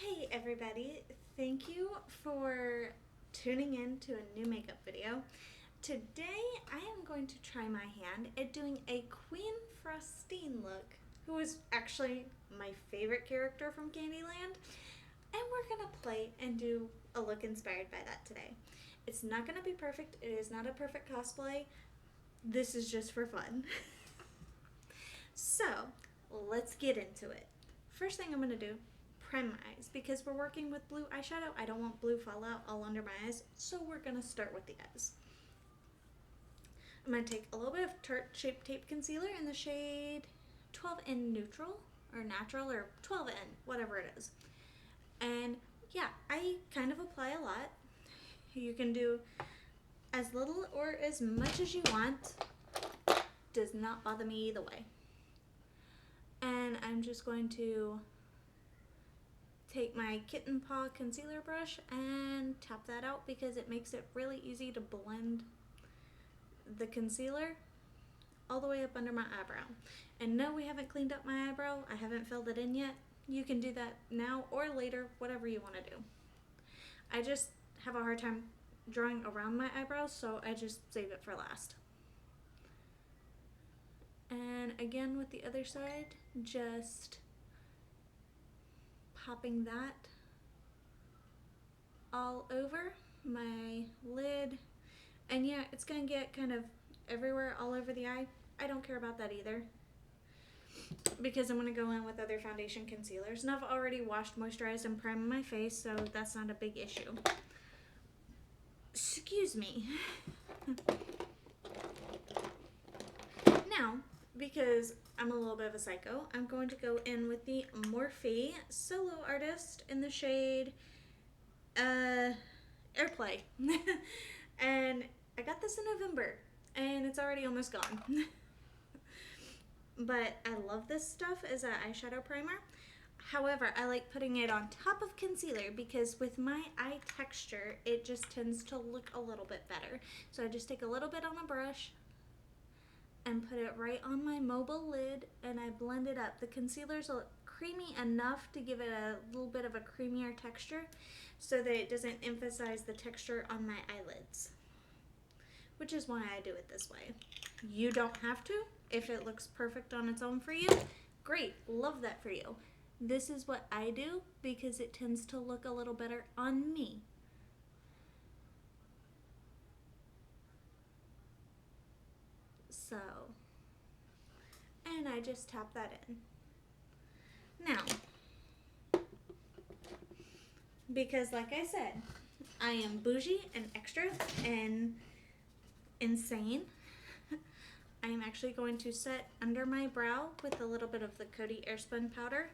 Hey everybody, thank you for tuning in to a new makeup video. Today I am going to try my hand at doing a Queen Frostine look, who is actually my favorite character from Candyland, and we're going to play and do a look inspired by that today. It's not going to be perfect, it is not a perfect cosplay, this is just for fun. So, let's get into it. First thing I'm going to do, prime my eyes, because we're working with blue eyeshadow. I don't want blue fallout all under my eyes, so we're going to start with the eyes. I'm going to take a little bit of Tarte Shape Tape Concealer in the shade 12N Neutral, or Natural, or 12N, whatever it is. And yeah, I kind of apply a lot. You can do as little or as much as you want. Does not bother me either way. And I'm just going to take my Kitten Paw concealer brush and tap that out because it makes it really easy to blend the concealer all the way up under my eyebrow. And no, we haven't cleaned up my eyebrow. I haven't filled it in yet. You can do that now or later, whatever you want to do. I just have a hard time drawing around my eyebrows, so I just save it for last. And again with the other side, just popping that all over my lid. And yeah, it's gonna get kind of everywhere, all over the eye. I don't care about that either, because I'm gonna go in with other foundation concealers, and I've already washed, moisturized, and primed my face, so that's not a big issue. Excuse me. Now, because I'm a little bit of a psycho, I'm going to go in with the Morphe Solo Artist in the shade Airplay. And I got this in November, and it's already almost gone. But I love this stuff as an eyeshadow primer. However, I like putting it on top of concealer because with my eye texture, it just tends to look a little bit better. So I just take a little bit on a brush and put it right on my mobile lid, and I blend it up. The concealer's creamy enough to give it a little bit of a creamier texture so that it doesn't emphasize the texture on my eyelids, which is why I do it this way. You don't have to. If it looks perfect on its own for you, great, love that for you. This is what I do because it tends to look a little better on me. So, and I just tap that in. Now, because like I said, I am bougie and extra and insane, I am actually going to set under my brow with a little bit of the Coty Airspun powder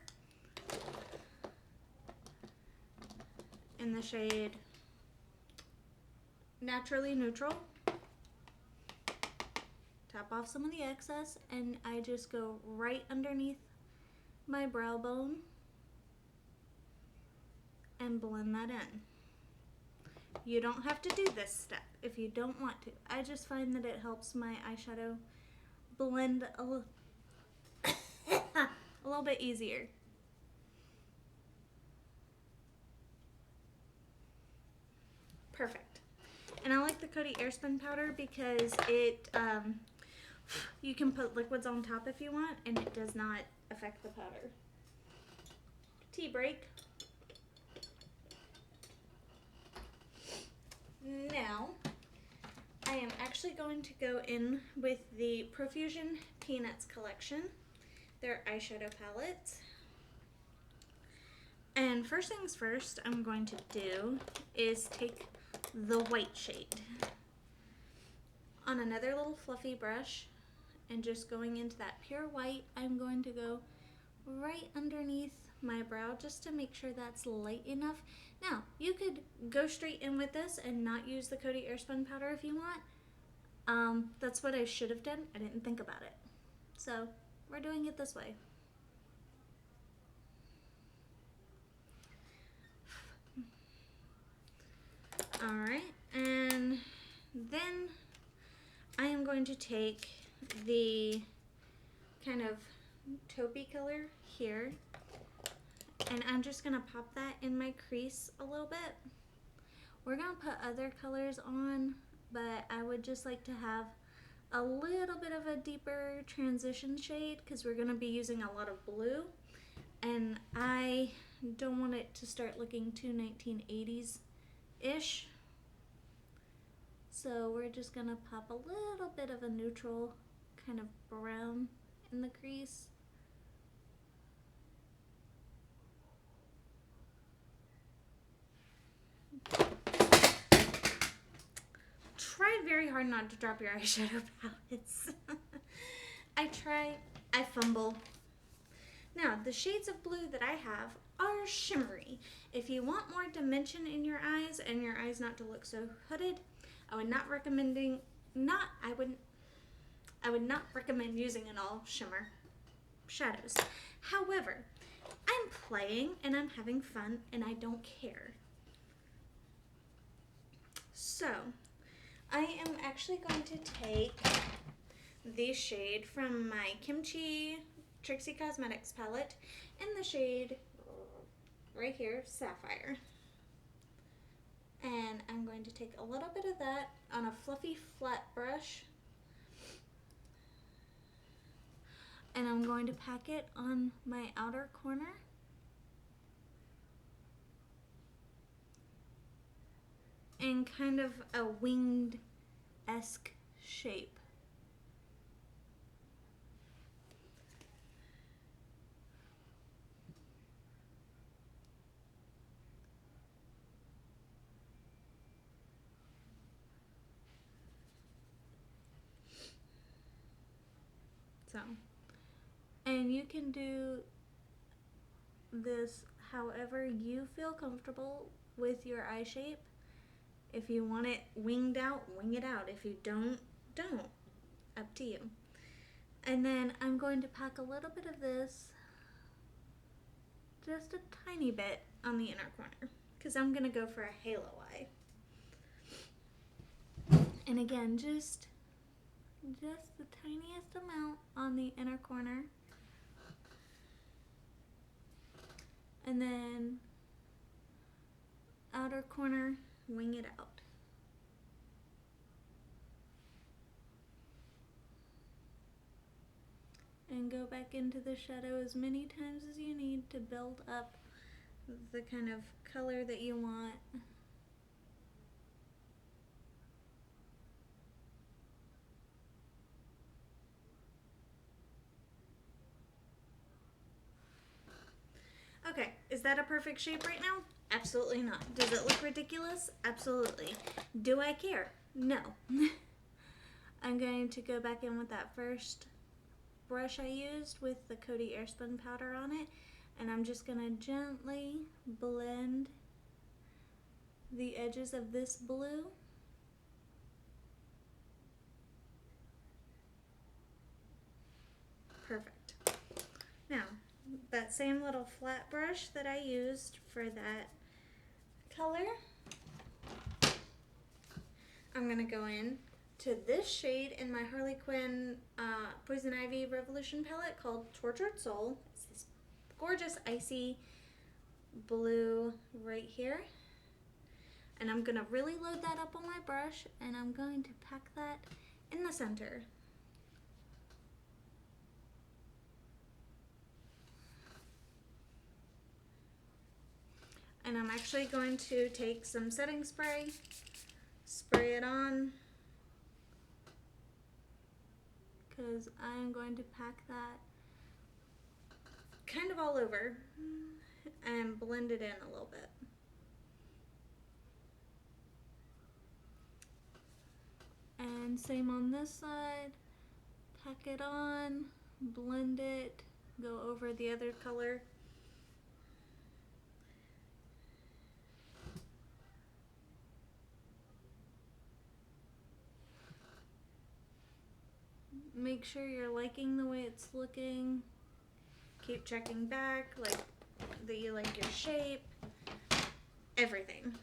in the shade Naturally Neutral. Tap off some of the excess, and I just go right underneath my brow bone and blend that in. You don't have to do this step if you don't want to. I just find that it helps my eyeshadow blend a little bit easier. Perfect. And I like the Coty Airspun powder because it, you can put liquids on top if you want, and it does not affect the powder. Tea break. Now, I am actually going to go in with the Profusion Peanuts collection, their eyeshadow palettes. And first things first, I'm going to do is take the white shade on another little fluffy brush, and just going into that pure white, I'm going to go right underneath my brow just to make sure that's light enough. Now, you could go straight in with this and not use the Coty Airspun powder if you want. That's what I should have done. I didn't think about it. So, we're doing it this way. Alright, and then I am going to take the kind of taupey color here And I'm just gonna pop that in my crease a little bit. We're gonna put other colors on, but I would just like to have a little bit of a deeper transition shade because we're gonna be using a lot of blue, and I don't want it to start looking too 1980s-ish. So we're just gonna pop a little bit of a neutral kind of brown in the crease. Try very hard not to drop your eyeshadow palettes. I fumble. Now, the shades of blue that I have are shimmery. If you want more dimension in your eyes and your eyes not to look so hooded, I would not recommend using an all shimmer shadows. However, I'm playing and I'm having fun and I don't care. So, I am actually going to take the shade from my Kimchi Trixie Cosmetics palette in the shade right here, Sapphire. And I'm going to take a little bit of that on a fluffy flat brush. And I'm going to pack it on my outer corner. In kind of a winged-esque shape. So, and you can do this however you feel comfortable with your eye shape. If you want it winged out, wing it out. If you don't, don't. Up to you. And then I'm going to pack a little bit of this, just a tiny bit, on the inner corner, because I'm going to go for a halo eye. And again, just the tiniest amount on the inner corner. And then outer corner, wing it out. And go back into the shadow as many times as you need to build up the kind of color that you want. Okay, is that a perfect shape right now? Absolutely not. Does it look ridiculous? Absolutely. Do I care? No. I'm going to go back in with that first brush I used with the Coty Airspun powder on it, and I'm just going to gently blend the edges of this blue. Perfect. Now, that same little flat brush that I used for that color, I'm going to go in to this shade in my Harley Quinn Poison Ivy Revolution palette called Tortured Soul. It's this gorgeous icy blue right here. And I'm going to really load that up on my brush, and I'm going to pack that in the center. And I'm actually going to take some setting spray, spray it on, because I'm going to pack that kind of all over and blend it in a little bit. And same on this side, pack it on, blend it, go over the other color. Make sure you're liking the way it's looking. Keep checking back, like that you like your shape, everything.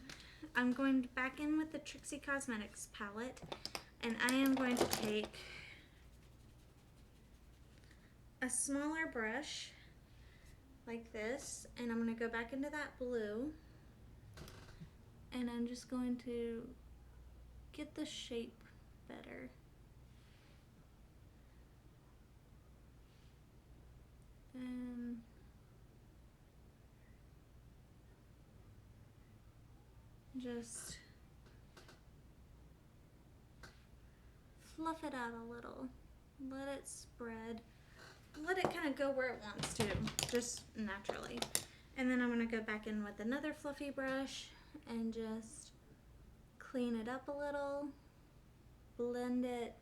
I'm going back in with the Trixie Cosmetics palette, and I am going to take a smaller brush like this, and I'm going to go back into that blue, and I'm just going to get the shape better. And just fluff it out a little. Let it spread. Let it kind of go where it wants to, just naturally. And then I'm going to go back in with another fluffy brush and just clean it up a little, blend it.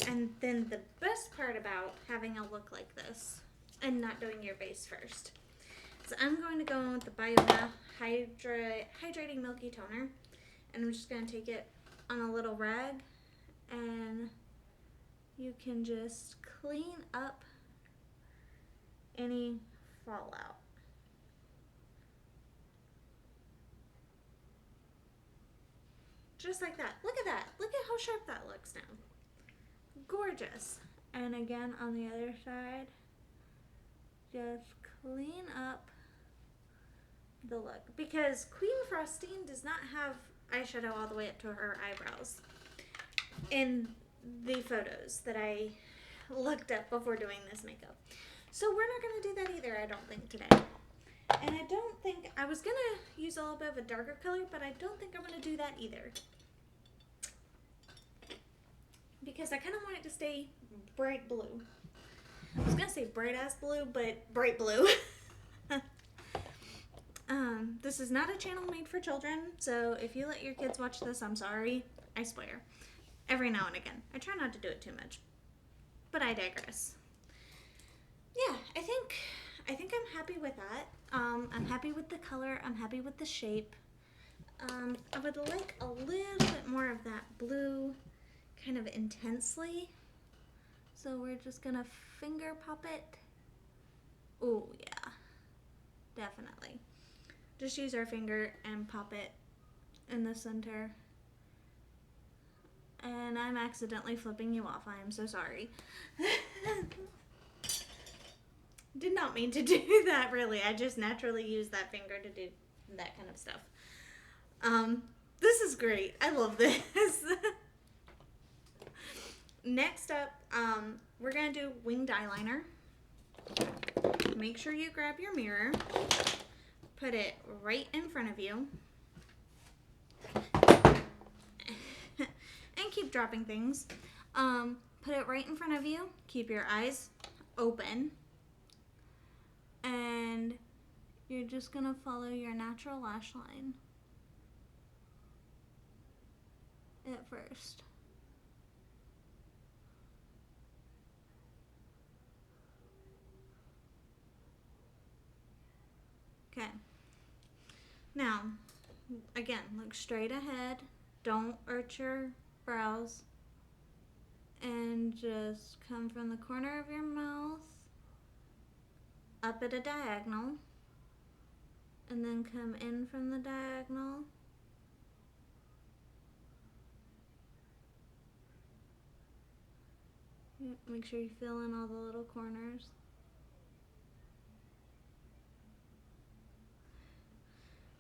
And then the best part about having a look like this and not doing your base first. So I'm going to go in with the Bioha Hydrating Milky Toner, and I'm just going to take it on a little rag, and you can just clean up any fallout. Just like that. Look at that. Look at how sharp that looks now. Gorgeous. And again on the other side, just clean up the look, because Queen Frostine does not have eyeshadow all the way up to her eyebrows in the photos that I looked up before doing this makeup. So we're not going to do that either, I don't think, today. And I don't think, I was going to use a little bit of a darker color, but I don't think I'm going to do that either, because I kind of want it to stay bright blue. I was going to say bright ass blue, but bright blue. This is not a channel made for children, so if you let your kids watch this, I'm sorry. I swear. Every now and again. I try not to do it too much, but I digress. Yeah, I think I'm happy with that. I'm happy with the color. I'm happy with the shape. I would like a little bit more of that blue kind of intensely. So we're just gonna finger pop it. Oh yeah, definitely. Just use our finger and pop it in the center. And I'm accidentally flipping you off. I am so sorry. Did not mean to do that, really. I just naturally use that finger to do that kind of stuff. This is great. I love this. Next up, we're going to do winged eyeliner. Make sure you grab your mirror. Put it right in front of you. And keep dropping things. Put it right in front of you. Keep your eyes open. And you're just going to follow your natural lash line at first. Okay. Now, again, look straight ahead. Don't arch your brows. And just come from the corner of your mouth up at a diagonal. And then come in from the diagonal. Make sure you fill in all the little corners.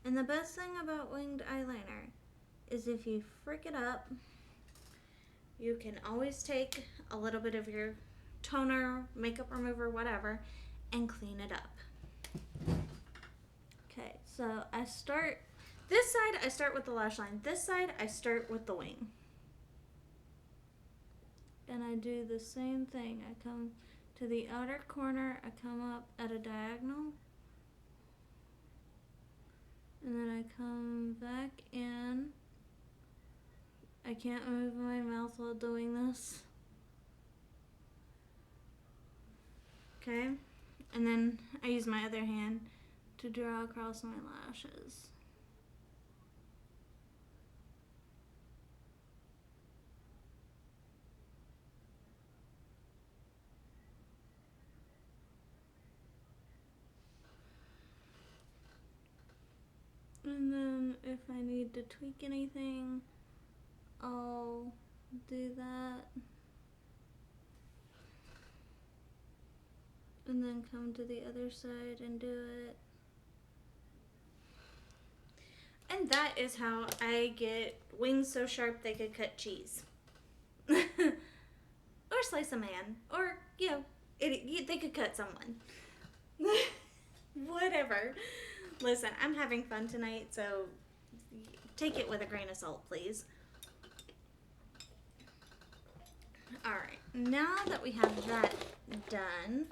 And the best thing about winged eyeliner is if you frick it up, you can always take a little bit of your toner, makeup remover, whatever, and clean it up. Okay, so I start, this side I start with the lash line. This side I start with the wing. And I do the same thing. I come to the outer corner, I come up at a diagonal. And then I come back in. I can't move my mouth while doing this. Okay, and then I use my other hand to draw across my lashes. And then if I need to tweak anything, I'll do that. And then come to the other side and do it. And that is how I get wings so sharp they could cut cheese. Or slice a man. Or, you know, they could cut someone. Whatever. Listen, I'm having fun tonight, so take it with a grain of salt, please. Alright, now that we have that done,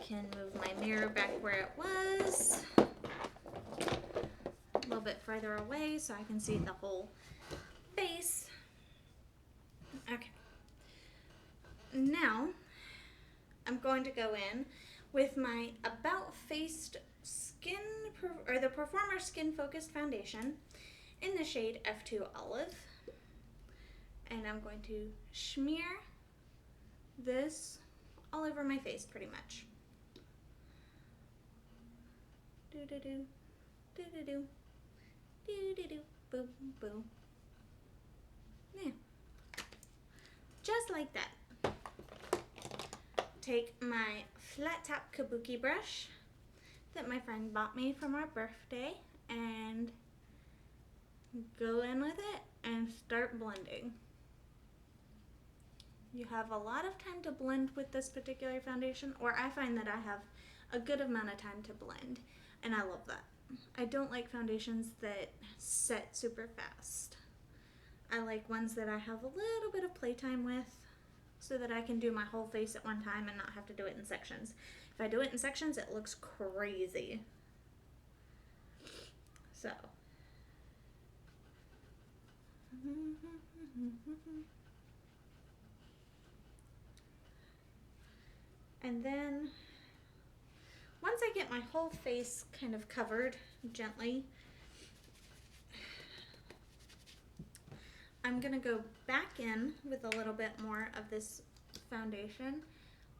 can move my mirror back where it was. A little bit further away so I can see the whole face. Okay. Now, I'm going to go in with my About Face Skin, or the Performer Skin Focused Foundation in the shade F2 Olive. And I'm going to smear this all over my face pretty much. Do-do-do, do-do-do, do-do-do, boom, boom. Yeah. Just like that. Take my flat top kabuki brush that my friend bought me from our birthday and go in with it and start blending. You have a lot of time to blend with this particular foundation, or I find that I have a good amount of time to blend, and I love that. I don't like foundations that set super fast. I like ones that I have a little bit of playtime with so that I can do my whole face at one time and not have to do it in sections. If I do it in sections, it looks crazy. So. And then, once I get my whole face kind of covered gently, I'm going to go back in with a little bit more of this foundation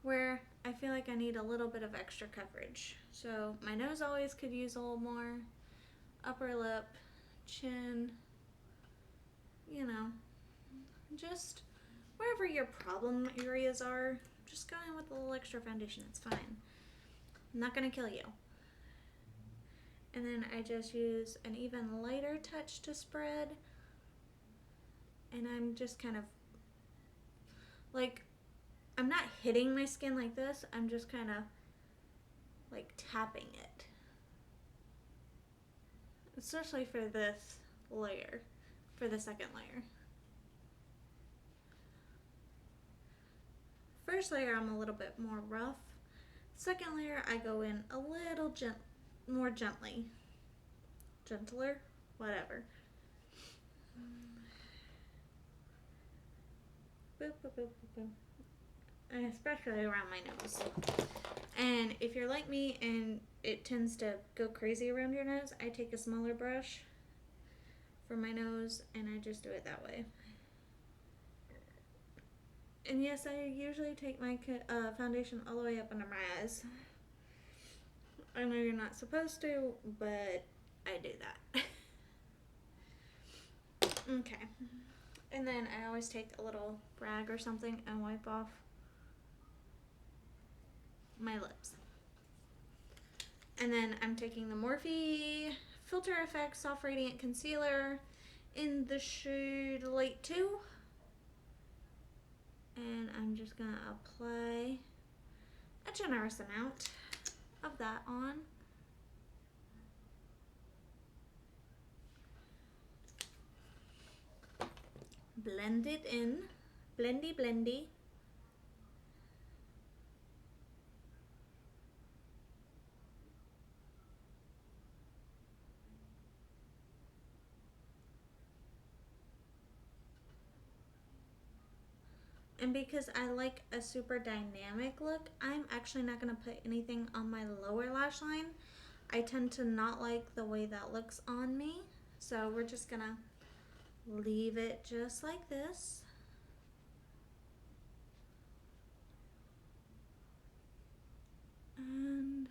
where I feel like I need a little bit of extra coverage. So my nose always could use a little more, upper lip, chin, you know, just wherever your problem areas are, just go in with a little extra foundation. It's fine. I'm not going to kill you. And then I just use an even lighter touch to spread. And I'm just kind of, like, I'm not hitting my skin like this. I'm just kind of, like, tapping it. Especially for this layer, for the second layer. First layer, I'm a little bit more rough. Second layer, I go in a little more gently. Gentler? Whatever. Boop, boop, boop, boop, boop. And especially around my nose. And if you're like me and it tends to go crazy around your nose, I take a smaller brush for my nose and I just do it that way. And yes, I usually take my foundation all the way up under my eyes. I know you're not supposed to, but I do that. Okay. And then I always take a little rag or something and wipe off my lips. And then I'm taking the Morphe Filter Effects Soft Radiant Concealer in the shade Light 2. And I'm just going to apply a generous amount of that on. Blend it in. Blendy, blendy. And because I like a super dynamic look, I'm actually not going to put anything on my lower lash line. I tend to not like the way that looks on me. So we're just going to leave it just like this. And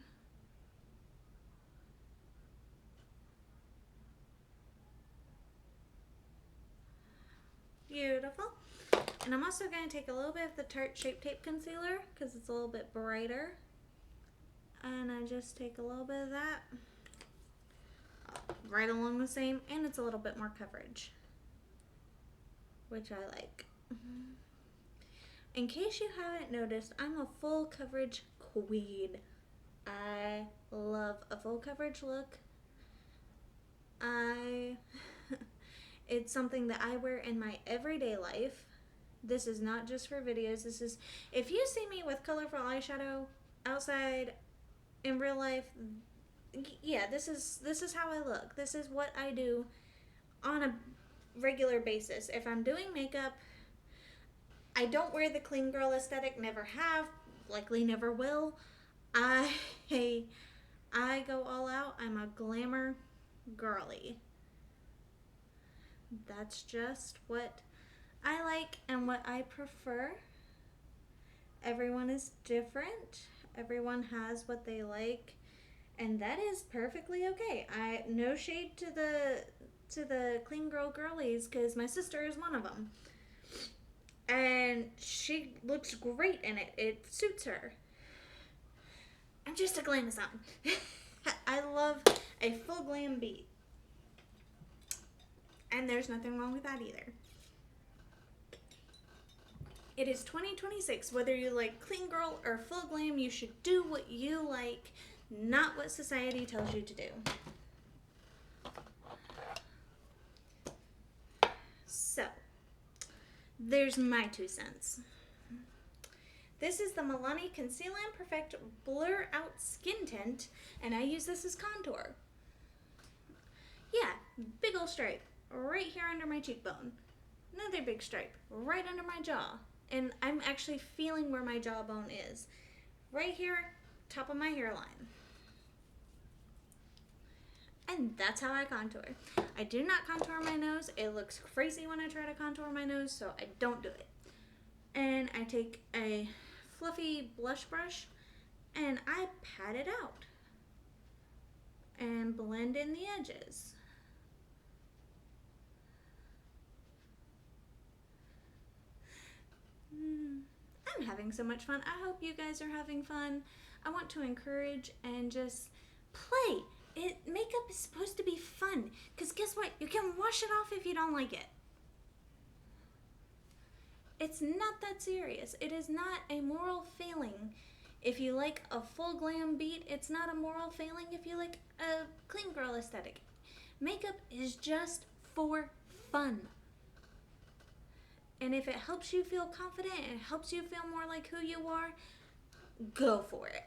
beautiful. And I'm also going to take a little bit of the Tarte Shape Tape Concealer because it's a little bit brighter. And I just take a little bit of that right along the same, and it's a little bit more coverage, which I like. In case you haven't noticed, I'm a full coverage queen. I love a full coverage look. It's something that I wear in my everyday life. This is not just for videos. This is, if you see me with colorful eyeshadow outside in real life, yeah, this is how I look. This is what I do on a regular basis. If I'm doing makeup, I don't wear the clean girl aesthetic, never have, likely never will. I go all out. I'm a glamour girly. That's just what I like and what I prefer. Everyone is different. Everyone has what they like, and that is perfectly okay. No shade to the clean girl girlies, because my sister is one of them, and she looks great in it. It suits her. I'm just a glamazon. I love a full glam beat. And there's nothing wrong with that either. It is 2026. Whether you like clean girl or full glam, you should do what you like, not what society tells you to do. So, there's my 2 cents. This is the Milani Conceal and Perfect Blur Out Skin Tint, and I use this as contour. Yeah, big ol' stripe right here under my cheekbone. Another big stripe right under my jaw. And I'm actually feeling where my jawbone is. Right here, top of my hairline. And that's how I contour. I do not contour my nose. It looks crazy when I try to contour my nose, so I don't do it. And I take a fluffy blush brush and I pat it out and blend in the edges. I'm having so much fun. I hope you guys are having fun. I want to encourage and just play. Makeup is supposed to be fun, because guess what? You can wash it off if you don't like it. It's not that serious. It is not a moral failing. If you like a full glam beat, it's not a moral failing if you like a clean girl aesthetic. Makeup is just for fun. And if it helps you feel confident and it helps you feel more like who you are, go for it.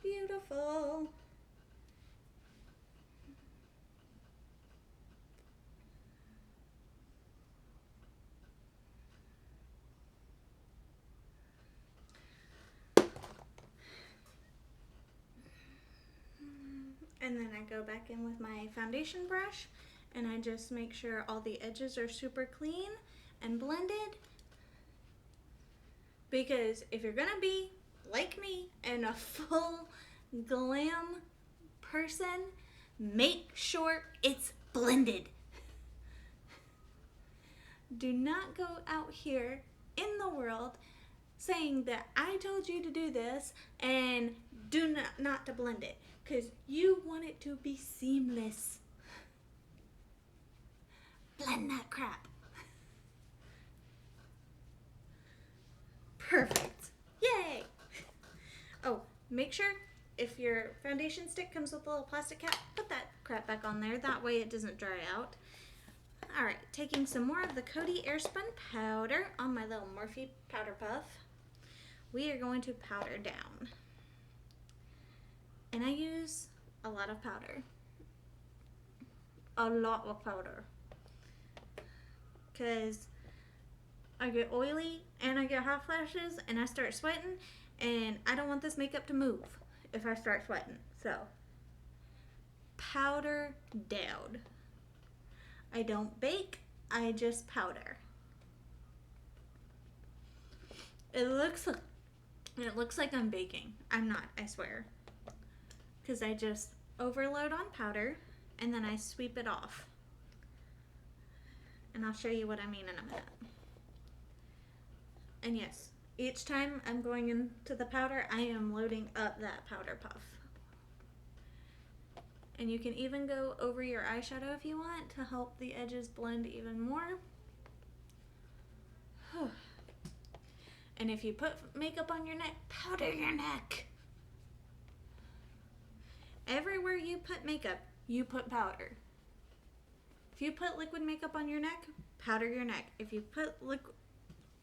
Beautiful. And then I go back in with my foundation brush and I just make sure all the edges are super clean and blended. Because if you're gonna be like me and a full glam person, make sure it's blended. Do not go out here in the world saying that I told you to do this and do not to blend it, because you want it to be seamless. Blend that crap. Perfect. Yay! Oh, make sure if your foundation stick comes with a little plastic cap, put that crap back on there. That way it doesn't dry out. Alright, taking some more of the Coty Airspun powder on my little Morphe powder puff. We are going to powder down. And I use a lot of powder. A lot of powder. Because I get oily and I get hot flashes and I start sweating, and I don't want this makeup to move if I start sweating. So, powder down. I don't bake, I just powder. It looks like I'm baking. I'm not, I swear. Because I just overload on powder and then I sweep it off. And I'll show you what I mean in a minute. And yes, each time I'm going into the powder, I am loading up that powder puff. And you can even go over your eyeshadow if you want to help the edges blend even more. And if you put makeup on your neck, powder your neck. Everywhere you put makeup, you put powder. If you put liquid makeup on your neck, powder your neck. If you put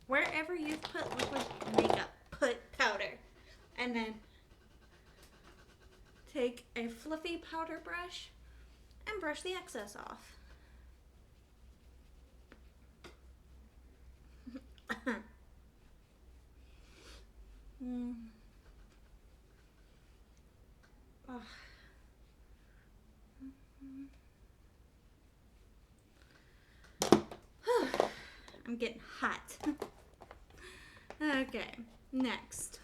wherever you put liquid makeup, put powder. And then take a fluffy powder brush and brush the excess off. Oh. I'm getting hot. Okay, next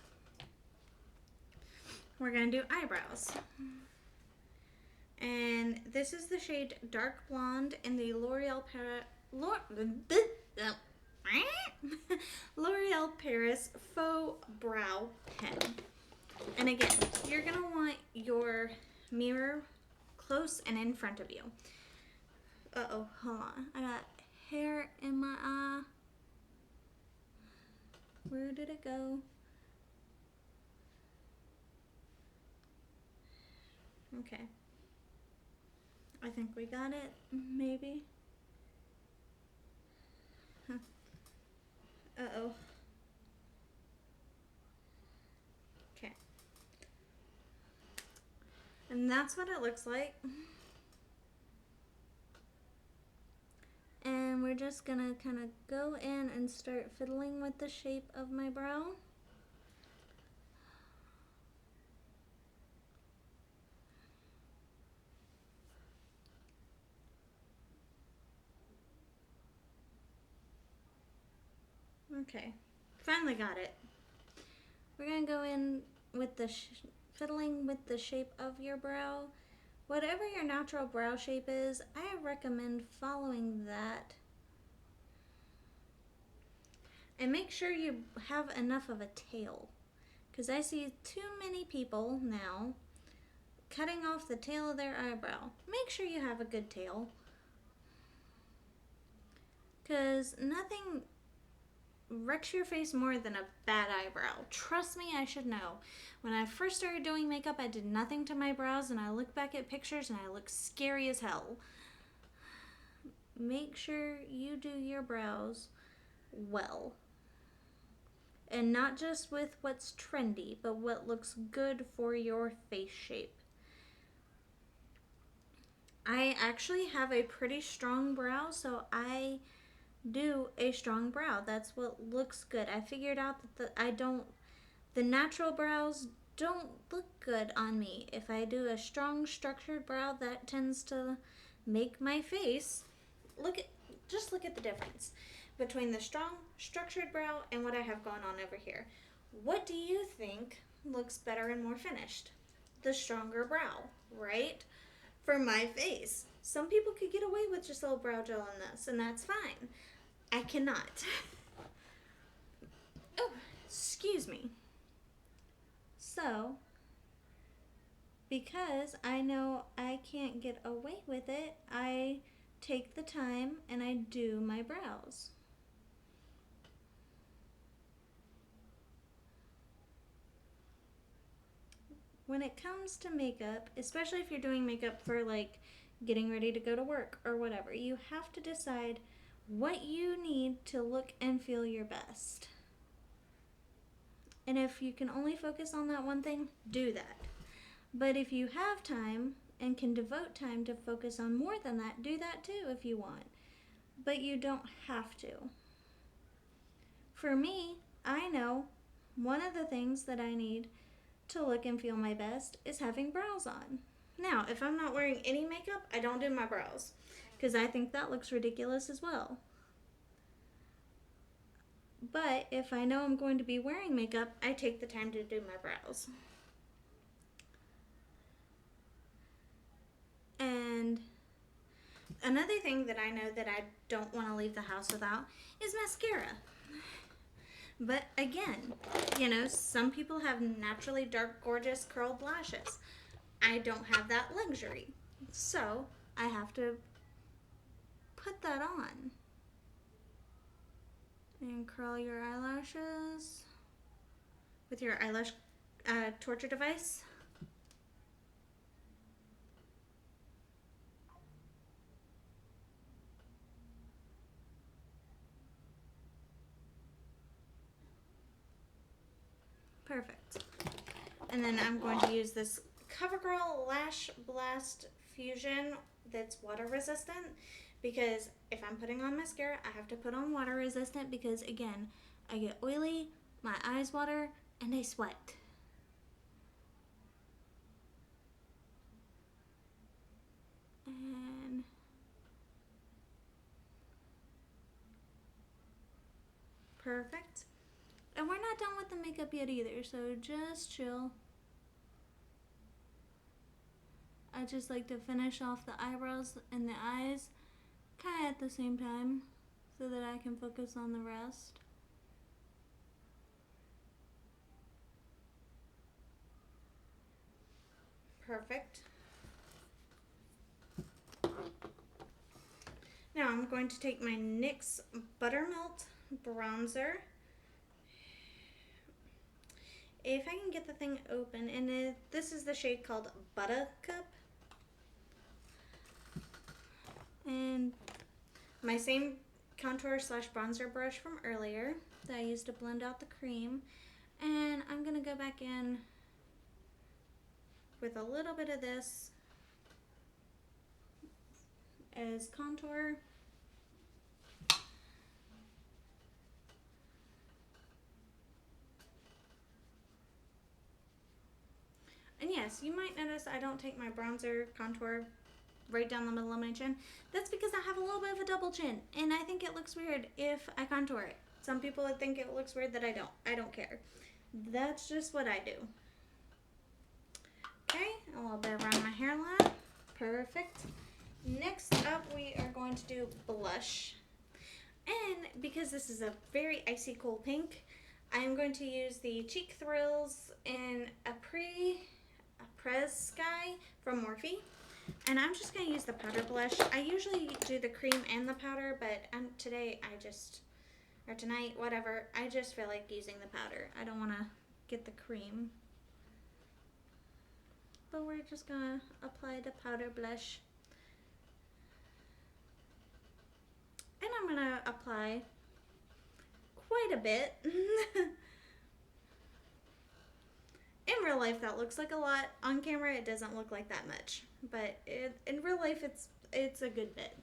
we're gonna do eyebrows. And this is the shade Dark Blonde in the L'Oreal Paris Faux Brow Pen. And again, you're gonna want your mirror close and in front of you. Uh-oh, hold on. I got hair in my eye. Where did it go? Okay. I think we got it, maybe. Huh. Uh-oh. Okay. And that's what it looks like. And we're just gonna kind of go in and start fiddling with the shape of my brow. Okay, finally got it. We're gonna go in with the fiddling with the shape of your brow. Whatever your natural brow shape is, I recommend following that. And make sure you have enough of a tail, because I see too many people now cutting off the tail of their eyebrow. Make sure you have a good tail, because nothing wrecks your face more than a bad eyebrow. Trust me, I should know. When I first started doing makeup, I did nothing to my brows, and I look back at pictures and I look scary as hell. Make sure you do your brows well. And not just with what's trendy, but what looks good for your face shape. I actually have a pretty strong brow, so I do a strong brow. That's what looks good. I figured out that the natural brows don't look good on me. If I do a strong structured brow, that tends to make my face just look at the difference between the strong structured brow and what I have going on over here. What do you think looks better and more finished? The stronger brow, right? For my face. Some people could get away with just a little brow gel on this, and that's fine. I cannot. Oh, excuse me. So, because I know I can't get away with it, I take the time and I do my brows. When it comes to makeup, especially if you're doing makeup for like getting ready to go to work or whatever, you have to decide what you need to look and feel your best. And if you can only focus on that one thing, do that. But if you have time and can devote time to focus on more than that, do that too if you want. But you don't have to. For me, I know one of the things that I need to look and feel my best is having brows on. Now, if I'm not wearing any makeup, I don't do my brows, because I think that looks ridiculous as well. But if I know I'm going to be wearing makeup, I take the time to do my brows. And another thing that I know that I don't want to leave the house without is mascara. But again, you know, some people have naturally dark, gorgeous, curled lashes. I don't have that luxury. So I have to put that on. And curl your eyelashes with your eyelash torture device. Perfect. And then I'm going to use this CoverGirl Lash Blast Fusion that's water resistant, because if I'm putting on mascara, I have to put on water resistant because, again, I get oily, my eyes water, and I sweat. And perfect. And we're not done with the makeup yet either, so just chill. I just like to finish off the eyebrows and the eyes kind of at the same time so that I can focus on the rest. Perfect. Now I'm going to take my NYX Buttermelt Bronzer. If I can get the thing open, and this is the shade called Buttercup. And my same contour slash bronzer brush from earlier that I used to blend out the cream. And I'm going to go back in with a little bit of this as contour. And yes, you might notice I don't take my bronzer contour right down the middle of my chin. That's because I have a little bit of a double chin, and I think it looks weird if I contour it. Some people would think it looks weird that I don't. I don't care. That's just what I do. Okay, a little bit around my hairline. Perfect. Next up, we are going to do blush. And because this is a very icy cold pink, I am going to use the Cheek Thrills in a Prez Sky from Morphe. And I'm just going to use the powder blush. I usually do the cream and the powder, but today or tonight, whatever, I just feel like using the powder. I don't want to get the cream. But we're just going to apply the powder blush. And I'm going to apply quite a bit. In real life, that looks like a lot. On camera, it doesn't look like that much. But in real life, it's a good bit.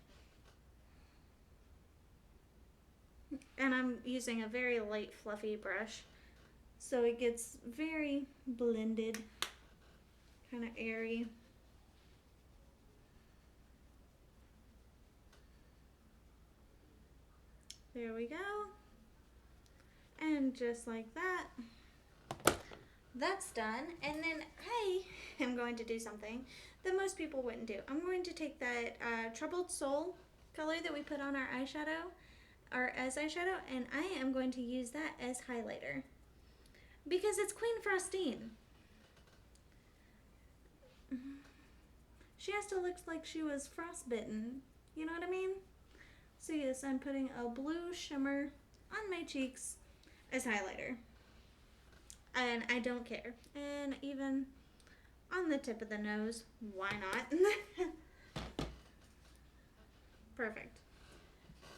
And I'm using a very light, fluffy brush, so it gets very blended, kind of airy. There we go. And just like that, that's done. And then I am going to do something that most people wouldn't do. I'm going to take that Troubled Soul color that we put on our eyeshadow, or as eyeshadow, and I am going to use that as highlighter because it's Queen Frostine. She has to look like she was frostbitten. You know what I mean? So yes, I'm putting a blue shimmer on my cheeks as highlighter. And I don't care. And even on the tip of the nose, why not? Perfect.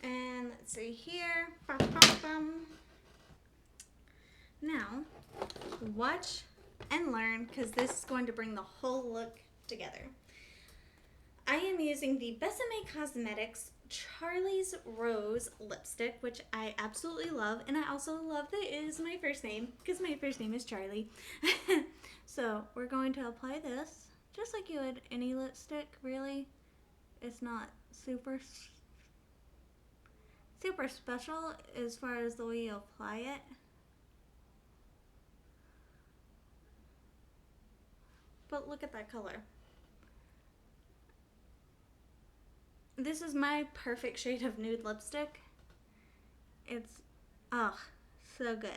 And let's see here. Now, watch and learn, because this is going to bring the whole look together. I am using the Besame Cosmetics Charlie's Rose lipstick, which I absolutely love, and I also love that it is my first name, because my first name is Charlie. So we're going to apply this just like you would any lipstick, really. It's not super special as far as the way you apply it. But look at that color. This is my perfect shade of nude lipstick. It's, so good.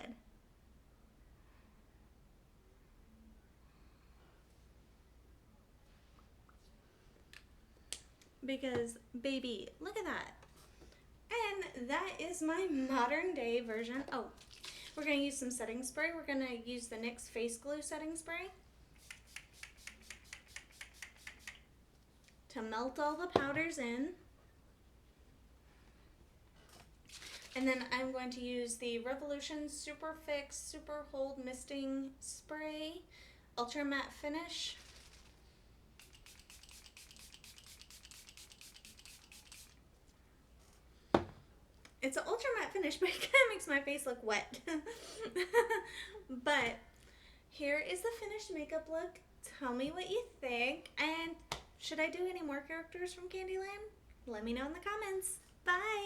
Because, baby, look at that. And that is my modern day version. Oh, we're going to use some setting spray. We're going to use the NYX Face Glue setting spray to melt all the powders in. And then I'm going to use the Revolution Super Fix Super Hold Misting Spray Ultra Matte Finish. It's an ultra matte finish, but it kind of makes my face look wet. But here is the finished makeup look. Tell me what you think. And should I do any more characters from Candyland? Let me know in the comments. Bye!